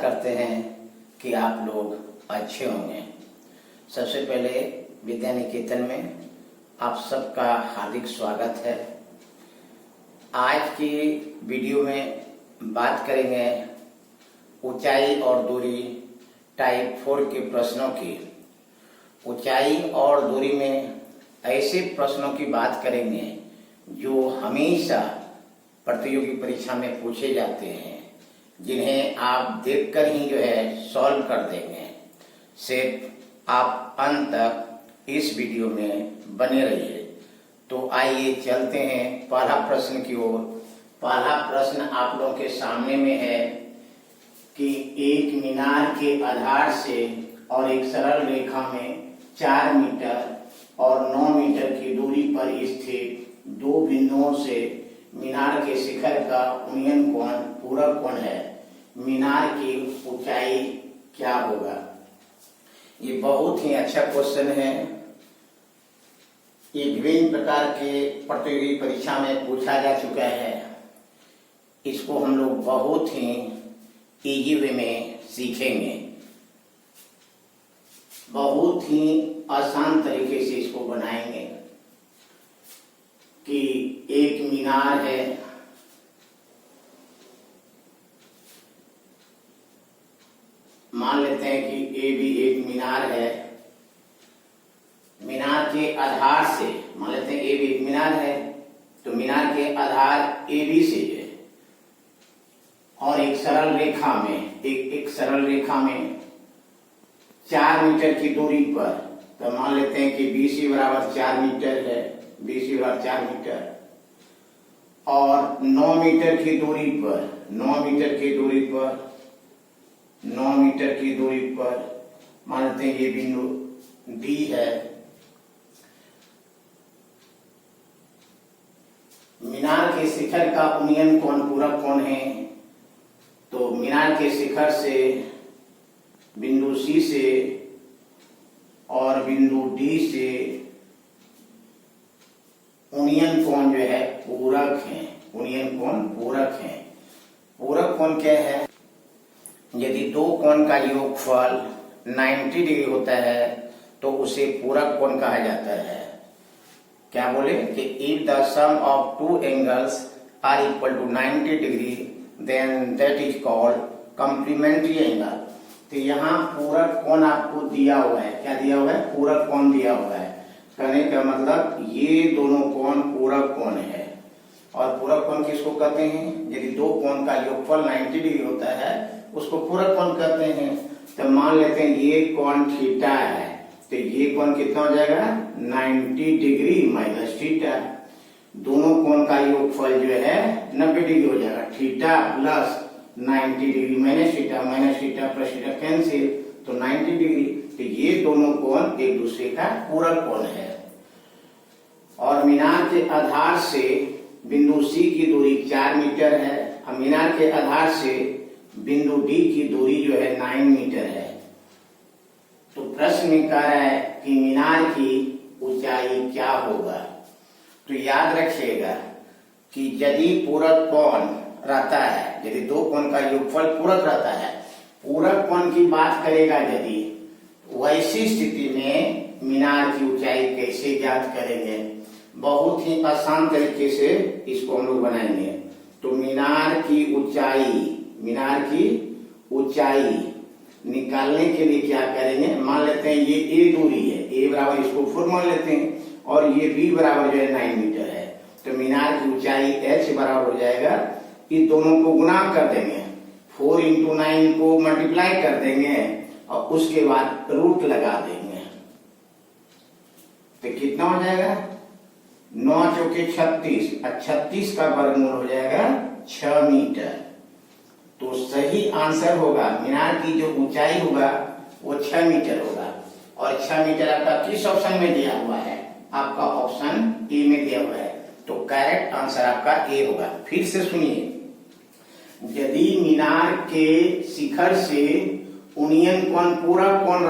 करते हैं कि आप लोग अच्छे होंगे। सबसे पहले विद्या निकेतन में आप सबका हार्दिक स्वागत है। आज की वीडियो में बात करेंगे ऊंचाई और दूरी टाइप 4 के प्रश्नों की। ऊंचाई और दूरी में ऐसे प्रश्नों की बात करेंगे जो हमेशा प्रतियोगी परीक्षा में पूछे जाते हैं, जिन्हें आप देखकर ही जो है सॉल्व कर देंगे। सिर्फ आप अंत तक इस वीडियो में बने रहिए। तो आइए चलते हैं पहला प्रश्न की ओर। पहला प्रश्न आप लोगों के सामने में है कि एक मीनार के आधार से और एक सरल रेखा में 4 मीटर और 9 मीटर की दूरी पर स्थित दो बिंदुओं से मीनार के शिखर का उन्नयन कोण पूरक कोण है। मीनार की ऊंचाई क्या होगा? ये बहुत ही अच्छा क्वेश्चन है। ये विभिन्न प्रकार के प्रतियोगी परीक्षा में पूछा जा चुका है। इसको हम लोग बहुत ही इजी वे में सीखेंगे। बहुत ही आसान तरीके से इसको बनाएंगे कि एक मीनार है, मान लेते हैं कि ए भी एक मीनार है। मीनार के आधार से मान लेते हैं ए भी एक मीनार है, तो मीनार के आधार ए बी से है और एक सरल रेखा में एक सरल रेखा में 4 मीटर की दूरी पर, तो मान लेते हैं कि BC बराबर 4 मीटर है, BC बराबर 4 मीटर और 9 मीटर की दूरी पर 9 मीटर की दूरी पर 9 मीटर की दूरी पर मान लेते हैं ये बिंदु D है। मीनार के शिखर का उन्नयन कोण पूरक कोण है, तो मीनार के शिखर से बिंदु C से और बिंदु D से उन्नयन कोण जो है पूरक है। उन्नयन कोण पूरक है। पूरक कोण क्या है? यदि दो कोण का योगफल 90 डिग्री होता है तो उसे पूरक कोण कहा जाता है। क्या बोले कि if the sum of two angles are equal to 90 degree then that is called complementary angle. तो यहाँ पूरक कोण आपको दिया हुआ है। क्या दिया हुआ है? पूरक कोण दिया हुआ है। कहने का मतलब ये दोनों कोण पूरक कोण है। और पूरक कोण किसको कहते हैं? यदि दो कोण का योगफल 90 डिग्री होता है उसको पूरक कोण कहते हैं। तो मान लेते हैं ये कोण थीटा है, तो ये कोण कितना हो जाएगा? 90 डिग्री माइनस थीटा। दोनों कोण का योगफल जो है 90 डिग्री हो जाएगा। Theta plus 90 degree minus theta plus theta cancel, तो 90 डिग्री। तो ये दोनों कोण एक दूसरे का पूरक कोण है। और मीनार के आधार से बिंदु C की दूरी 4 मीटर है। अब मीनार के आधार से बिंदु D की दूरी जो है 9 मीटर है। तो प्रश्न में कह रहा है कि मीनार की ऊंचाई क्या होगा? तो याद रखिएगा कि यदि पूरक कोण रहता है, यदि दो कोण का योगफल पूरक रहता है, पूरक कोण की बात करेगा यदि, वैसी स्थिति में मीनार की ऊंचाई कैसे ज्ञात करेंगे? बहुत ही आसान तरीके से इसको हम लोग बनाएंगे। तो मीनार की ऊंचाई निकालने के लिए क्या करेंगे? मान लेते हैं ये A दूरी है, A बराबर इसको 4 मान लेते हैं और ये B बराबर जो है 9 मीटर है। तो मीनार की ऊंचाई H बराबर हो जाएगा, इन दोनों को गुणा कर देंगे, 4 into 9 को मल्टीप्लाई कर देंगे और उसके बाद रूट लगा देंगे। तो कितना हो जाएगा? 9 चौके 36 और 36 का वर्गमूल हो जाएगा 6 मीटर। तो सही आंसर होगा, मीनार की जो ऊंचाई होगा वो 6 मीटर होगा। और 6 मीटर आपका किस ऑप्शन में दिया हुआ है? आपका ऑप्शन ए में दिया हुआ है। तो करेक्ट आंसर आपका ए होगा। फिर से सुनिए, यदि मीनार के शिखर से उन्नयन कोण पूरक कोण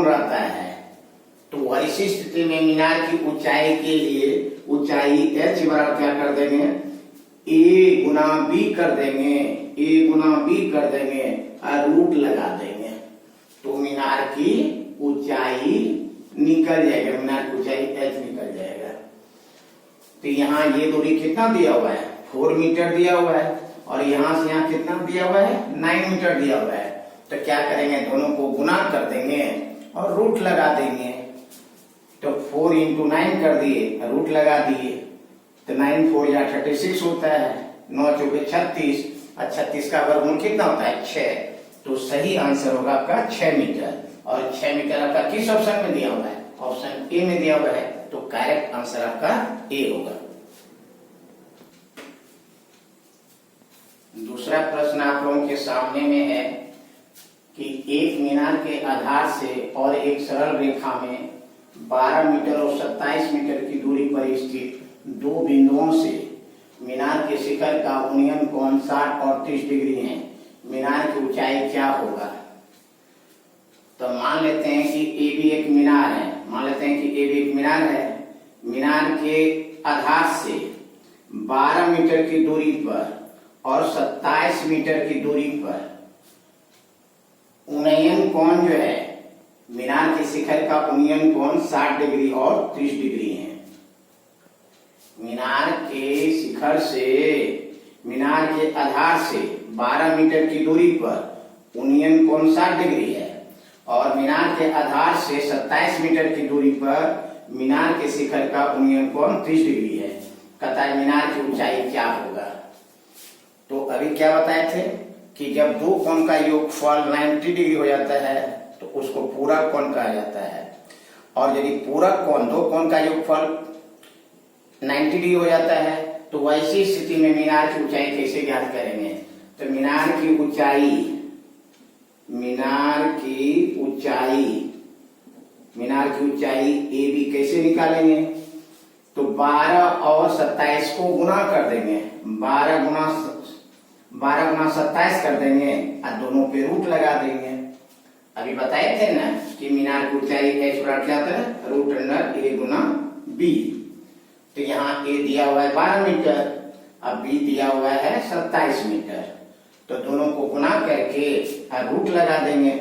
रहता है, तो ऐसी स्थिति में मीनार की ऊंचाई के लिए ऊंचाई H बराबर क्या कर देंगे? ए गुना बी कर देंगे, ए गुना बी कर देंगे और रूट लगा देंगे तो मीनार की ऊंचाई निकल जाएगा, मीनार की ऊंचाई h निकल जाएगा। तो यहाँ ये दूरी कितना दिया हुआ है, 4 मीटर दिया हुआ है और यहाँ से यहाँ कितना दिया हुआ है, 9 मीटर दिया हुआ है। तो क्या करेंगे, दोनों को गुना कर देंगे और रूट लगा देंगे। तो 4 into 9 कर दिए, रूट लगा दिए तो 9 4 या 36 होता है, 9 चौके 36 और 36 का वर्गमूल कितना होता है, 6। तो सही आंसर होगा आपका 6 मीटर। और 6 मीटर आपका किस ऑप्शन में दिया हुआ है, ऑप्शन ए में दिया हुआ है। तो करेक्ट आंसर आपका ए होगा। दूसरा प्रश्न आप लोगों के सामने में है कि एक मीनार के आधार से और एक सरल रेखा में 12 मीटर और 27 मीटर की दूरी पर स्थित दो बिंदुओं से मीनार के शिखर का उन्नयन कोण 60 और 30 डिग्री है। मीनार की ऊंचाई क्या होगा। तो मान लेते हैं कि ए भी एक मीनार है, मान लेते हैं कि ए भी एक मीनार है। मीनार के आधार से 12 मीटर की दूरी पर और 27 मीटर की दूरी पर उन्नयन कोण जो है, मीनार के शिखर का उन्नयन कोण 60 डिग्री और 30 डिग्री है। मीनार के शिखर से, मीनार के आधार से 12 मीटर की दूरी पर उन्नयन कोण 60 डिग्री है और मीनार के आधार से 27 मीटर की दूरी पर मीनार के शिखर का उन्नयन कोण 30 डिग्री है। कहता है मीनार की ऊंचाई क्या होगा। तो अभी क्या बताए थे कि जब दो कोण का योगफल 90 डिग्री हो जाता है तो उसको पूरक कोण कहा जाता है। और यदि पूरक कोण, दो कोण का योगफल 90 डिग्री हो जाता है तो वैसी स्थिति में मीनार की ऊंचाई कैसे ज्ञात करेंगे। तो मीनार की ऊंचाई, मीनार की ऊंचाई ए बी कैसे निकालेंगे। तो 12 और 27 को गुना कर देंगे, 12 गुना 27 कर देंगे और दोनों पे रूट लगा देंगे। अभी बताए थे ना कि मीनार की ऊंचाई h बराबर क्या होता है, रूट अंडर ए गुना बी। तो यहाँ ए दिया हुआ है 12 मीटर, अब बी दिया हुआ है 27 मीटर। तो दोनों को गुना करके और रूट लगा देंगे।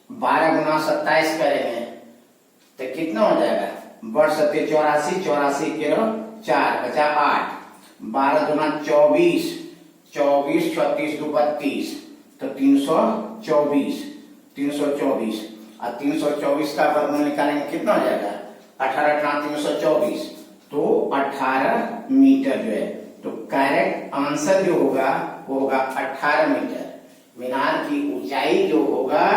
12 गुना 27 करेंगे तो कितना हो जाएगा, बढ़ सकते 84, 84 के 4 बचा 8, 12 गुना 24, 24 36 2 32 तो 324 और 324 का वर्गमूल निकालेंगे कितना हो जाएगा, 18 324 तो 18 मीटर जो है। तो करेक्ट आंसर जो होगा वो होगा 18 मीटर। मीनार की ऊंचाई जो होगा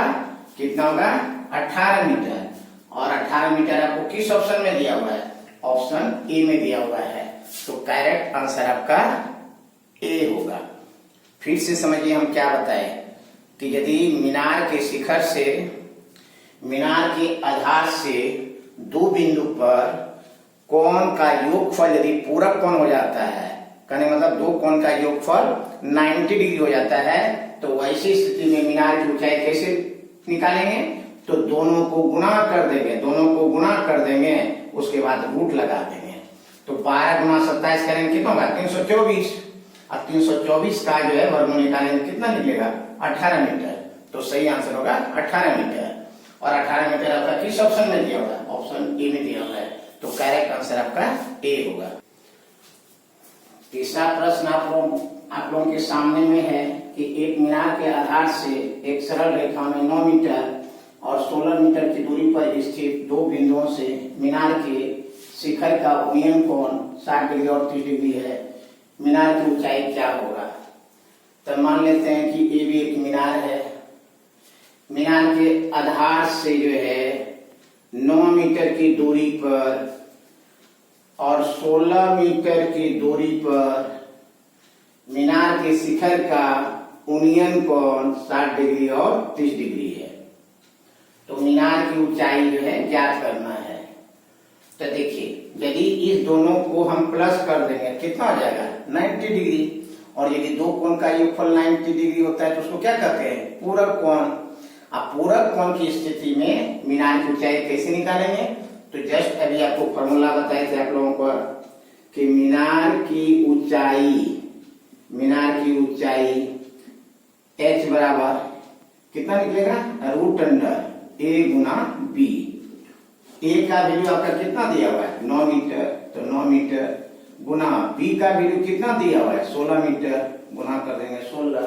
कितना होगा, 18 मीटर। और 18 मीटर आपको किस ऑप्शन में दिया हुआ है, ऑप्शन ए में दिया हुआ है। तो करेक्ट आंसर आपका ए होगा। फिर से समझिए हम क्या बताए कि यदि मीनार के शिखर से, मीनार के आधार से दो बिंदु पर कोण का योगफल यदि पूरक कोण हो जाता है, कहने मतलब दो कोण का योगफल 90 डिग्री हो जाता है, तो वैसी स्थिति में मीनार की ऊंचाई कैसे निकालेंगे। तो दोनों को गुणा कर देंगे, उसके बाद रूट लगा देंगे। तो 12 गुना 27 करेंगे कितना होगा, 324 और 324 का जो है वर्गमूल निकालेंगे कितना निकलेगा, 18 मीटर। तो सही आंसर होगा 18 मीटर। और 18 मीटर आपका किस ऑप्शन में दिया हुआ है, ऑप्शन ए में दिया हुआ है। तो करेक्ट आंसर आपका ए होगा। तीसरा प्रश्न आप लोगों के सामने में है कि एक मीनार के आधार से एक सरल रेखा में 9 मीटर और 16 मीटर की दूरी पर स्थित दो बिंदुओं से मीनार के शिखर का उन्नयन कोण 60 डिग्री और 30 डिग्री है। मीनार की ऊंचाई क्या होगा। तो मान लेते हैं कि ये भी एक मीनार है। मीनार के आधार से जो है 9 मीटर की दूरी पर और 16 मीटर की दूरी पर मीनार के शिखर का उन्नयन कोण 60 डिग्री और 30 डिग्री है। तो मीनार की ऊंचाई जो है ज्ञात करना है। तो देखिए यदि इस दोनों को हम प्लस कर देंगे कितना हो जाएगा, 90 डिग्री। और यदि दो कोण का योगफल 90 डिग्री होता है तो उसको क्या कहते हैं, पूरक कोण। अब पूरक कोण की स्थिति में मीनार की ऊंचाई कैसे निकालेंगे। तो जस्ट अभी आपको फॉर्मूला बताए थे आप लोगों को कि मीनार की ऊंचाई h बराबर कितना निकलेगा, √a गुना b। a का वैल्यू आपका कितना दिया हुआ है, 9 मीटर, तो 9 मीटर गुना b का वैल्यू कितना दिया हुआ है, 16 मीटर, गुना कर देंगे 16।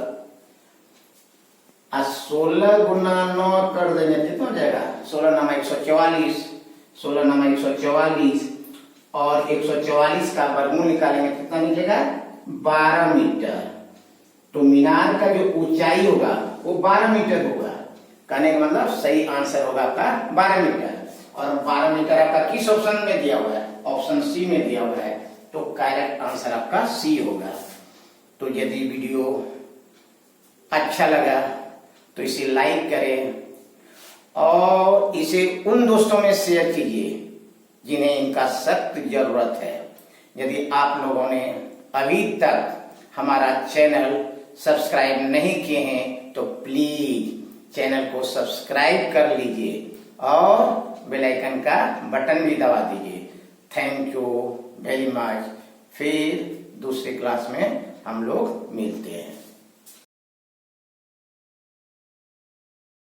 16 गुना 9 कर देंगे कितना हो जाएगा, 16 नामा 144, 16 नामा 144 और 144 का वर्गमूल निकालेंगे कितना मिलेगा, 12 मीटर। तो मीनार का जो ऊंचाई होगा वो 12 मीटर होगा। कहने का मतलब सही आंसर होगा आपका 12 मीटर। और 12 मीटर आपका किस ऑप्शन में दिया हुआ है, ऑप्शन सी में दिया हुआ है, तो करेक्ट आंसर आपका सी होगा। तो यदि वीडियो अच्छा लगा तो इसे लाइक करें और इसे उन दोस्तों में शेयर कीजिए जिन्हें इनका सख्त जरूरत है। यदि आप लोगों ने अभी तक हमारा चैनल सब्सक्राइब नहीं किए हैं तो प्लीज चैनल को सब्सक्राइब कर लीजिए और बेल आइकन का बटन भी दबा दीजिए। Thank you very much. फिर दूसरी क्लास में हम लोग मिलते हैं।